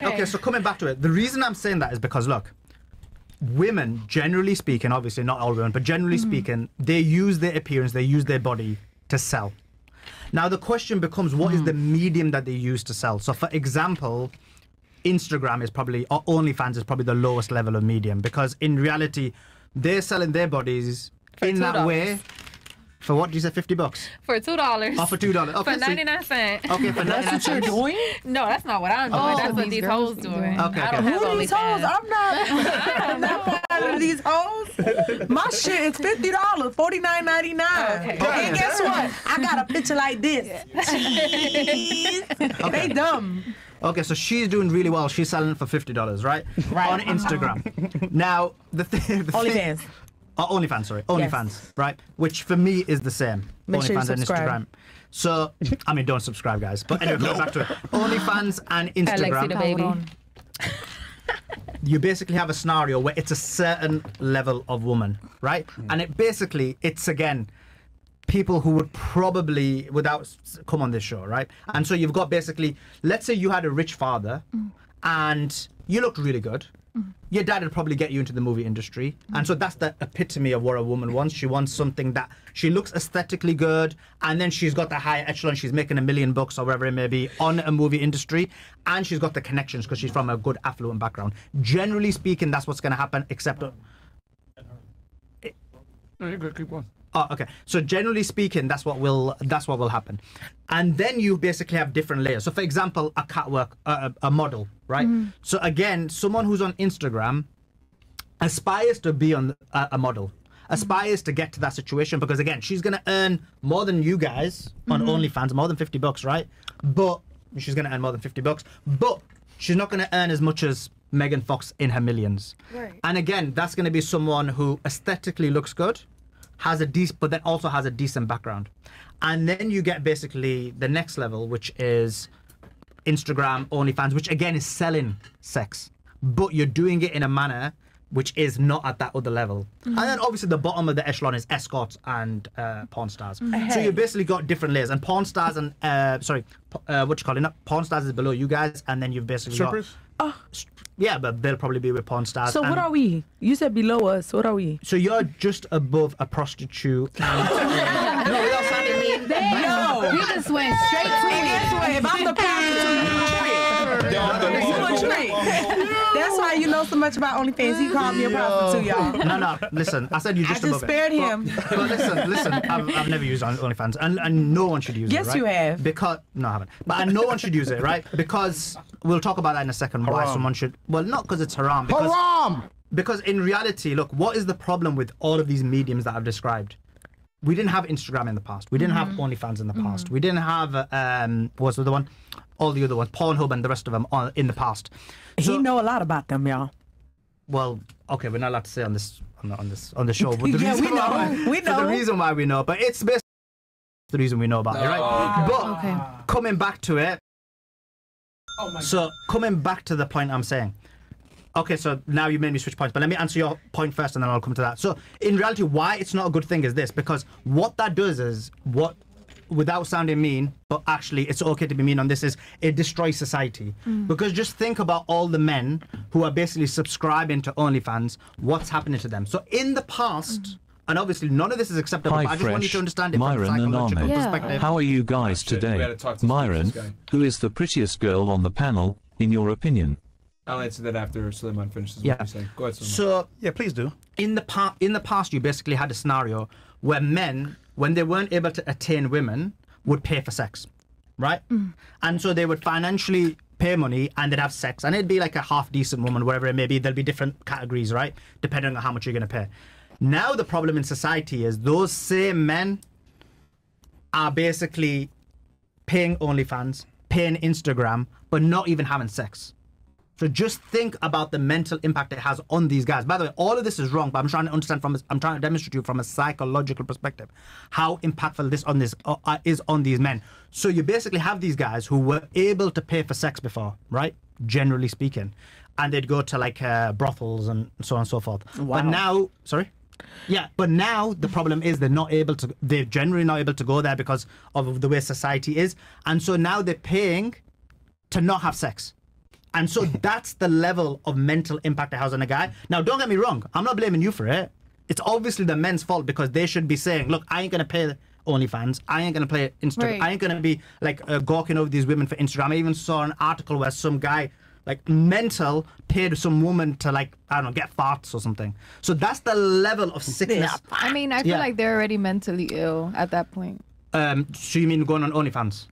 Okay, so coming back to it, the reason I'm saying that is because, look, women, generally speaking, obviously not all women, but generally speaking, they use their appearance, they use their body to sell. Now, the question becomes, what is the medium that they use to sell? So, for example, Instagram is probably, or OnlyFans is probably the lowest level of medium, because in reality, they're selling their bodies in that way. For what? You said $50? For $2. Oh, for $2. Okay, for 99 cents. Okay, for 99 That's what you're doing? No, that's not what I'm doing. That's what these hoes doing. Okay, I don't okay. have Who are these hoes? I'm not part of these hoes. My shit is $50, $49.99. Okay. And guess what? I got a picture like this. They dumb. Okay, so she's doing really well. She's selling it for $50, right? Right. On Instagram. Now, the thing... OnlyFans. OnlyFans, sorry. OnlyFans, right? Which for me is the same. Make sure you OnlyFans and subscribe. Instagram. So, I mean, don't subscribe, guys. But anyway, going back to it. OnlyFans and Instagram. Alexi the baby. You basically have a scenario where it's a certain level of woman, right? And it basically, it's again, people who would probably, without come on this show, right? And so you've got basically, let's say you had a rich father and you looked really good. Your dad would probably get you into the movie industry. And so that's the epitome of what a woman wants. She wants something that she looks aesthetically good, and then she's got the higher echelon, she's making $1 million or whatever it may be on a movie industry, and she's got the connections because she's from a good affluent background. Generally speaking, that's what's going to happen, except... No, you're good. Keep going. Oh, okay. So generally speaking, that's what will happen, and then you basically have different layers. So, for example, a catwalk, a model, right? So again, someone who's on Instagram aspires to be on a model, aspires to get to that situation because again, she's gonna earn more than you guys on OnlyFans, more than $50, right? But she's gonna earn more than $50, but she's not gonna earn as much as Megan Fox in her millions. Right. And again, that's gonna be someone who aesthetically looks good, has a but then also has a decent background. And then you get basically the next level, which is Instagram, OnlyFans, which again is selling sex, but you're doing it in a manner which is not at that other level. And then obviously the bottom of the echelon is escorts and porn stars. So you basically got different layers, and porn stars and what you call it? Porn stars is below you guys, and then you've basically Strippers? got yeah, but they'll probably be with porn stars. So what are we? You said below us. What are we? So you're just above a prostitute. And, no, without sounding mean. No. You just went straight to it. Guess what? If I'm the prostitute, you a trick. That's why you know so much about OnlyFans. He called me a prostitute, y'all. No, listen. I said you just I above just spared it. him. But listen. I've never used OnlyFans, and no one should use it. Yes, right? you have. Because no, I haven't. But no one should use it, right? Because we'll talk about that in a second. Why Haram. someone should? Well, not because it's haram. Because in reality, look, what is the problem with all of these mediums that I've described? We didn't have Instagram in the past. We didn't have OnlyFans in the past. We didn't have what's the other one? All the other ones, Pornhub and the rest of them in the past. So, He know a lot about them, y'all. well, okay, we're not allowed to say on the show. But the Yeah, reason we know. why, We for the know. reason why we know, but it's basically the reason we know about it, right? But coming back to it, so coming back to the point I'm saying. Okay, so now you made me switch points, but let me answer your point first and then I'll come to that. So in reality, why it's not a good thing is this, because what that does is, without sounding mean, but actually it's okay to be mean on this, is it destroys society. Because just think about all the men who are basically subscribing to OnlyFans, what's happening to them. So in the past, and obviously none of this is acceptable, Hi, but I just want you to understand it from a Myron and psychological Ahmed. perspective. How are you guys We had today? to talk to Myron, this guy. who is the prettiest girl on the panel, in your opinion? I'll answer that after Sulaiman finishes Yeah. what he's saying. Go ahead, Sulaiman. So Yeah, please do. in the past, you basically had a scenario where men, when they weren't able to attain women, would pay for sex, right? And so they would financially pay money and they'd have sex, and it'd be like a half decent woman, whatever it may be. There'll be different categories, right, depending on how much you're going to pay. Now the problem in society is those same men are basically paying OnlyFans, paying Instagram, but not even having sex. So just think about the mental impact it has on these guys. By the way, all of this is wrong, but I'm trying to understand I'm trying to demonstrate to you from a psychological perspective how impactful this is on these men. So you basically have these guys who were able to pay for sex before, right? Generally speaking, and they'd go to like brothels and so on and so forth. Wow. But now, sorry. Yeah, but now the problem is they're generally not able to go there because of the way society is. And so now they're paying to not have sex. And so that's the level of mental impact it has on a guy. Now, don't get me wrong. I'm not blaming you for it. It's obviously the men's fault because they should be saying, look, I ain't going to pay OnlyFans. I ain't going to play Instagram. Right. I ain't going to be like gawking over these women for Instagram. I even saw an article where some guy, like mental, paid some woman to like, I don't know, get farts or something. So that's the level of sickness. I mean, I feel Yeah. like they're already mentally ill at that point. So you mean going on OnlyFans?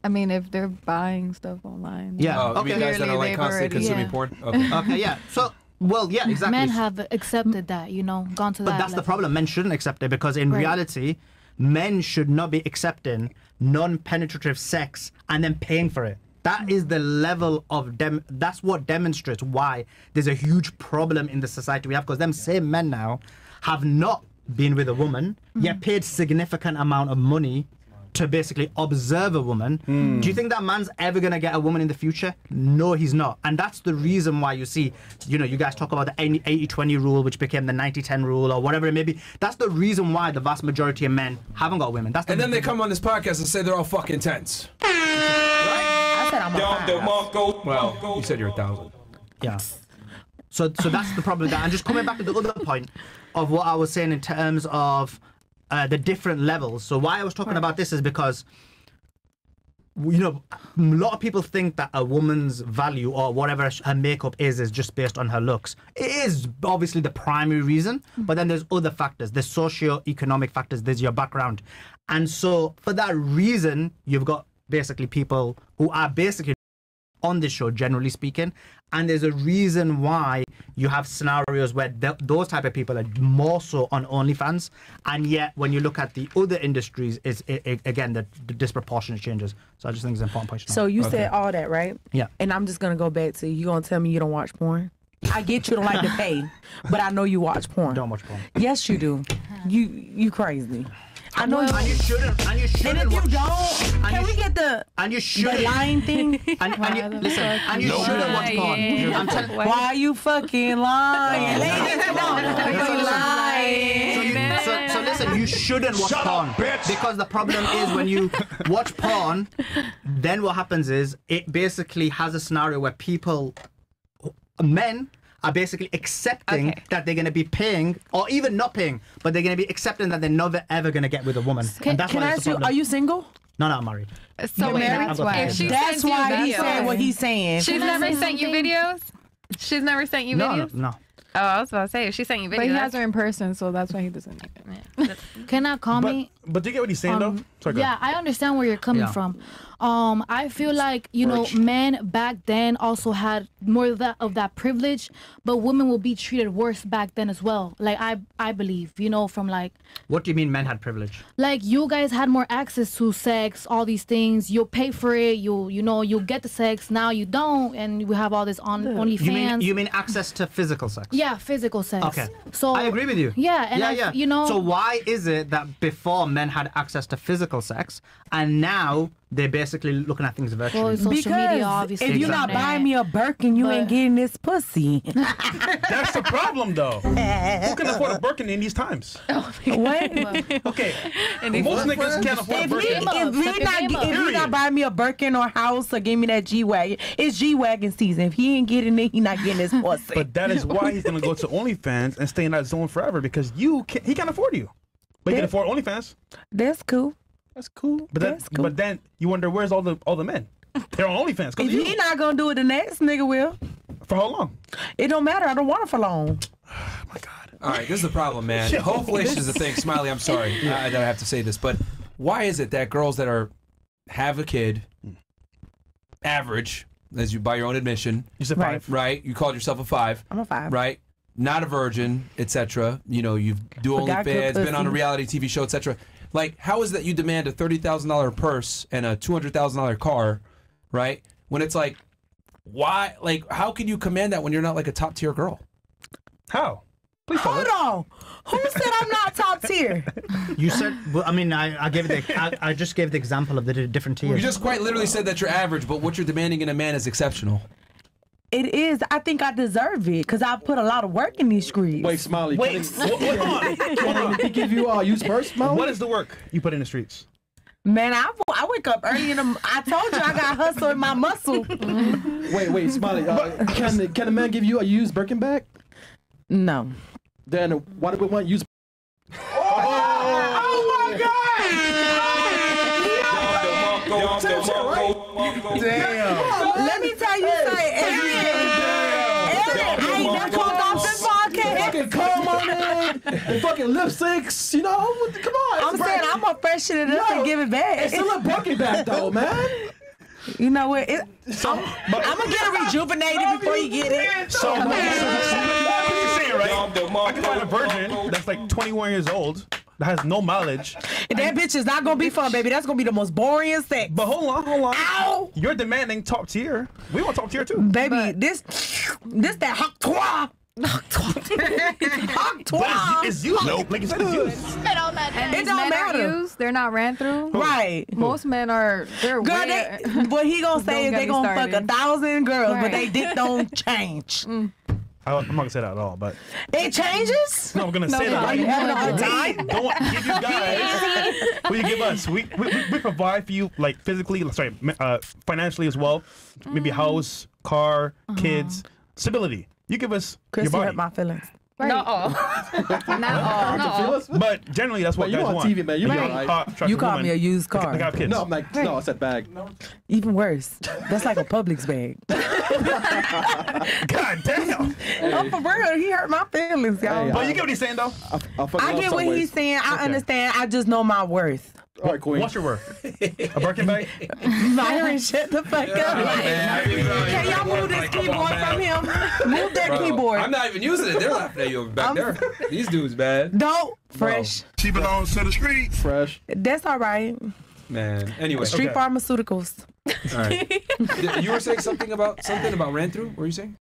I mean, if they're buying stuff online. Yeah. Oh, you Okay. mean guys that are Clearly like they've constantly already- consuming yeah. porn? Okay. Okay, yeah. So, well, yeah, exactly. Men have accepted that, you know, gone to that. But that's the level. problem. Men shouldn't accept it because in Right. reality, men should not be accepting non-penetrative sex and then paying for it. That is the level of that's what demonstrates why there's a huge problem in the society we have, because them same men now have not been with a woman, yet paid significant amount of money to basically observe a woman. Do you think that man's ever going to get a woman in the future? No, he's not. And that's the reason why you see, you know, you guys talk about the 80-20 rule, which became the 90-10 rule or whatever it may be. That's the reason why the vast majority of men haven't got women. That's the And then they come on this podcast and say they're all fucking tens. I said I'm a 5. Well, you said you're 1,000. Yeah. So that's the problem with that. And just coming back to the other point of what I was saying in terms of the different levels. So why I was talking about this is because, you know, a lot of people think that a woman's value or whatever her makeup is just based on her looks. It is obviously the primary reason, but then there's other factors. There's socio-economic factors. There's your background. And so for that reason, you've got basically people who are basically on this show, generally speaking, and there's a reason why you have scenarios where those type of people are more so on OnlyFans, and yet when you look at the other industries, again the disproportionate changes. So I just think it's an important point. So you said all that, right? Yeah. And I'm just gonna go back to you. Gonna tell me you don't watch porn? I get you don't like to pay, but I know you watch porn. Don't watch porn. Yes, you do. You crazy. I know. And you shouldn't. And you shouldn't. And if you watch, don't, can we get the and you shouldn't. lying thing? And you, listen. And you shouldn't watch porn. I'm telling. Why are you fucking lying? Ladies, come on. You're lying. So listen, you shouldn't watch porn because the problem is when you watch porn, then what happens is it basically has a scenario where men are basically accepting that they're going to be paying, or even not paying, but they're going to be accepting that they're never ever going to get with a woman. And that's Can why I it's ask the you, problem. are you single? No, I'm married. So wait, married? I've got if kids. she That's sent you why he videos, said what he's saying. she's never sent you videos? She's never sent you videos? No. Oh, I was about to say, if she sent you videos. But he has her in person, so that's why he doesn't. Can I comment? But do you get what he's saying though? Sorry, go Yeah, I understand where you're coming Yeah. from. I feel like, you know, men back then also had more of that privilege, but women will be treated worse back then as well. Like I believe, you know, from like What do you mean men had privilege? like you guys had more access to sex, all these things. You'll pay for it. You'll get the sex. Now you don't, and we have all this on OnlyFans. You mean access to physical sex? Yeah, physical sex. Okay. So I agree with you. Yeah, and you know. So why is it that before men had access to physical sex and now they're basically looking at things virtually? Well, social Because media, obviously. if you're not internet. buying me a Birkin, you ain't getting this pussy. That's the problem, though. Who can afford a Birkin in these times? What? Okay, most niggas can't afford a If Birkin. he not buying me a Birkin or house or give me that G-Wagon, it's G-Wagon season. If he ain't getting it, he not getting his pussy. But that is why he's gonna go to OnlyFans and stay in that zone forever because he can't afford you. But he can afford OnlyFans. That's cool. That's cool. But That's cool. But then you wonder where's all the men? They're on OnlyFans. If Cause he you. not gonna do it, the next nigga will. For how long? It don't matter. I don't want it for long. Oh my God. All right, this is the problem, man. Hopefulation is the thing. Smiley, I'm sorry that I have to say this, but why is it that girls that have a kid, average, as you by your own admission, You said Right. 5. right? You called yourself a 5. I'm a 5. Right? Not a virgin, etc. You know, you've do But got good OnlyFans, been on a pussy. reality TV show, etc. Like, how is that you demand a $30,000 purse and a $200,000 car, right? When it's like, why? Like, how can you command that when you're not like a top tier girl? How? Please tell Hold us. on. Who said I'm not top tier? You said, well, I mean, I gave I just gave the example of the different tiers. You just quite literally said that you're average, but what you're demanding in a man is exceptional. It is. I think I deserve it because I put a lot of work in these streets. Wait, Smiley. Wait. Hold on. He give you used first, Mo? What is the work you put in the streets? Man, I wake up early in the. I told you I got hustle in my muscle. Wait, Smiley. Can a man give you a used Birkin bag? No. Then why do we want used? Oh my God! Damn. Let me tell you something. I ain't never talked off this podcast. Fucking comb on it, and fucking lipsticks. You know, come on. I'm saying I'm gonna freshen it up and give it back. It's still a Birkin bag though, man. You know what? I'm gonna get it rejuvenated before you get it. So what you're saying, right? I can find a virgin that's like 21 years old that has no mileage. And that bitch is not gonna be fun, baby. That's gonna be the most boring sex. But hold on. Ow! You're demanding top tier. We want top tier too. Baby, this that hot toi. Hot toi. It's used. Nope. Like you said, it's used. And It these don't men matter. are used. They're not ran through. Right. Most men are. They're Girl, way. what he gonna say is Don't get they me gonna fuck started. 1,000 girls, but Right. they dick don't change. I'm not gonna say that at all, but It changes? no, I'm gonna say that. Are you having a hard time? We don't give you guys what you give us. We provide for you like physically, financially as well. Maybe house, car, kids, stability. You give us Chris, your you body. hurt my feelings. Right. Not all. Not all. But generally, that's what But you guys on want. TV, man. You Like, know, right? attractive You called women me a used that car. got kids. No, I'm like, no, I said bag. Even worse. That's like a Publix bag. God damn. Oh, for real, he hurt my feelings, y'all. Hey, But you get what he's saying though. I get what he's saying. I understand. I just know my worth. All right, Queen. What's your worth? A Birkin bag? Myron, shut the fuck up. Can y'all move this keyboard from him? Move that keyboard. I'm not even using it. They're laughing at you over back there. These dudes, man. Don't. Fresh. She belongs to the streets. Fresh. That's all right. Man. Anyway. Street pharmaceuticals. All right. You were saying something about ran through? What were you saying?